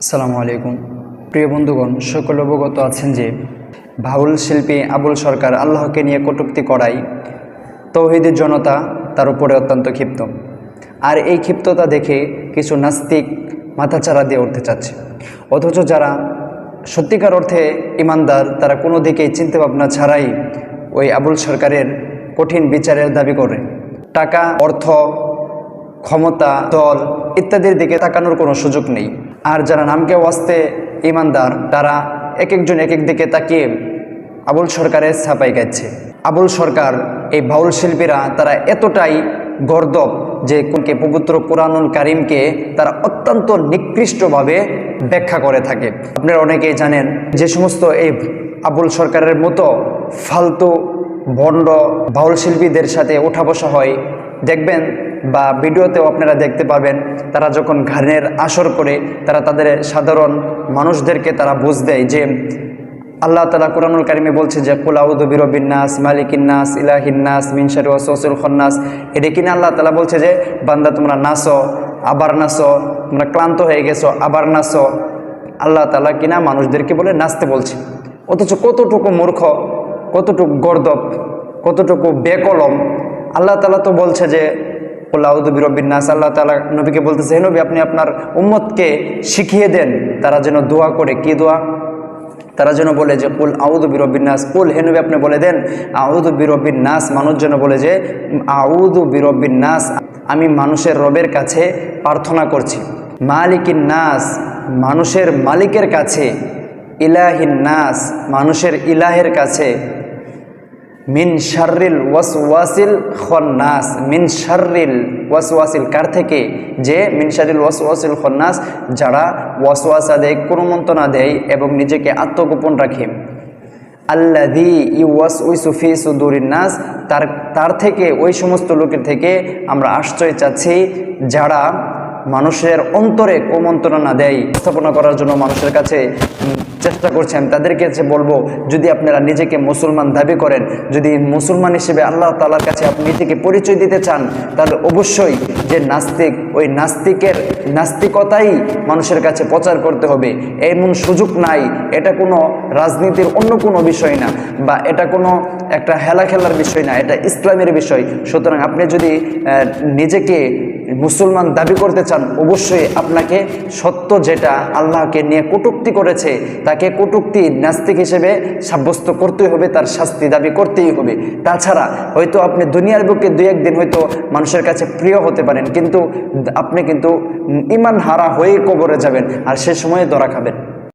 আসসালামু আলাইকুম। প্রিয় বন্ধুগণ, সকল অবগত আছেন যে বাউল শিল্পী আবুল সরকার আল্লাহকে নিয়ে কটূক্তি করায় তৌহিদের জনতা তার উপরে অত্যন্ত ক্ষিপ্ত। আর এই ক্ষিপ্ততা দেখে কিছু নাস্তিক মাথাচাড়া দিয়ে উঠতে চাচ্ছে, অথচ যারা সত্যিকার অর্থে ইমানদার তারা কোনো দিকেই চিন্তাভাবনা ছাড়াই ওই আবুল সরকারের কঠিন বিচারের দাবি করে। টাকা, অর্থ, ক্ষমতা, দল ইত্যাদির দিকে তাকানোর কোনো সুযোগ নেই। আর যারা নামকে ওয়াস্তে ইমানদার তারা এক একজন এক এক দিকে তাকিয়ে আবুল সরকারের ছাপাই গাচ্ছে। আবুল সরকার এই বাউল শিল্পীরা তারা এতটাই গর্দব যে পবিত্র কুরআনুল কারীমকে তারা অত্যন্ত নিকৃষ্টভাবে ব্যাখ্যা করে থাকে। আপনারা অনেকেই জানেন যে সমস্ত এই আবুল সরকারের মতো ফালতু ভণ্ড বাউল শিল্পীদের সাথে ওঠা বসা হয়, দেখবেন বা ভিডিওতেও আপনারা দেখতে পাবেন, তারা যখন গানের আসর করে তারা তাদের সাধারণ মানুষদেরকে তারা বুঝ দেয় যে আল্লাহ তাআলা কুরআনুল কারীমে বলছে যে কুল আউযু বিরাব্বিন নাস মালিকিন নাস ইলাহিন নাস মিন শাররি ওয়াসওয়াসিল খান্নাস। এটা কিনা আল্লাহ তাআলা বলছে যে বান্দা তোমরা নাচো আবার নাচো, তোমরা ক্লান্ত হয়ে গেছো আবার নাচো। আল্লাহ তাআলা কিনা মানুষদেরকে বলে নাচতে বলছে, অথচ কতটুকু মূর্খ, কতটুকু গর্দব, কতটুকু বেকলম। আল্লাহ তাআলা তো বলছে যে কুল আউযু বিরাব্বিন নাস। আল্লাহ তাআলা নবীকে বলতেছে, হে নবী আপনি আপনার উম্মতকে শিখিয়ে দেন তারা যেন দোয়া করে। কি দোয়া? তারা যেন বলে যে কুল আউযু বিরাব্বিন নাস। কুল, হে নবী আপনি বলে দেন আউযু বিরাব্বিন নাস। মানুষ যেন বলে যে আউযু বিরাব্বিন নাস, আমি মানুষের রবের কাছে প্রার্থনা করছি। মালিকিন নাস, মানুষের মালিকের কাছে। ইলাহিন নাস, মানুষের ইলাহের কাছে। মিন শাররিল ওয়াসওয়াসিল খান্নাস। মিন শাররিল ওয়াসওয়াসিল, কার থেকে? যে মিন শাররিল ওয়াসওয়াসিল খান্নাস, যারা ওয়াসওয়াসা দেয়, কুমন্ত্রণা দেয় এবং নিজেকে আত্মগোপন রাখে। আল্লাযী ইউওয়াসউইসু ফি সুদুরিন নাস, তার থেকে, ওই সমস্ত লোকের থেকে আমরা আশ্রয় চাচ্ছি যারা মানুষের অন্তরে কুমন্ত্রণা দেয়। স্থাপনা করার জন্য মানুষের কাছে চেষ্টা করছেন। তাদেরকে কাছে বলবো, যদি আপনারা নিজেকে মুসলমান দাবি করেন, যদি মুসলমান হিসেবে আল্লাহ তাআলার কাছে আপনি নিজেকে পরিচয় দিতে চান, তাহলে অবশ্যই যে নাস্তিক, ওই নাস্তিকতাই মানুষের কাছে প্রচার করতে হবে। এমন সুযোগ নাই। এটা কোনো রাজনীতির অন্য কোনো বিষয় না, বা এটা কোনো একটা খেলার বিষয় না, এটা ইসলামের বিষয়। সুতরাং আপনি যদি নিজেকে মুসলমান দাবি করতে চান, অবশ্যই আপনাকে সত্য যেটা আল্লাহকে নিয়ে কটূক্তি করেছে তাকে কটূক্তি নাস্তিক হিসেবে সাব্যস্ত করতেই হবে, তার শাস্তি দাবি করতেই হবে। তাছাড়া হয়তো আপনি দুনিয়ার বুকে দুই একদিন হয়তো মানুষের কাছে প্রিয় হতে পারেন, কিন্তু আপনি কিন্তু ঈমান হারা হয়ে কবরে যাবেন, আর সে সময়ে ধরা খাবেন।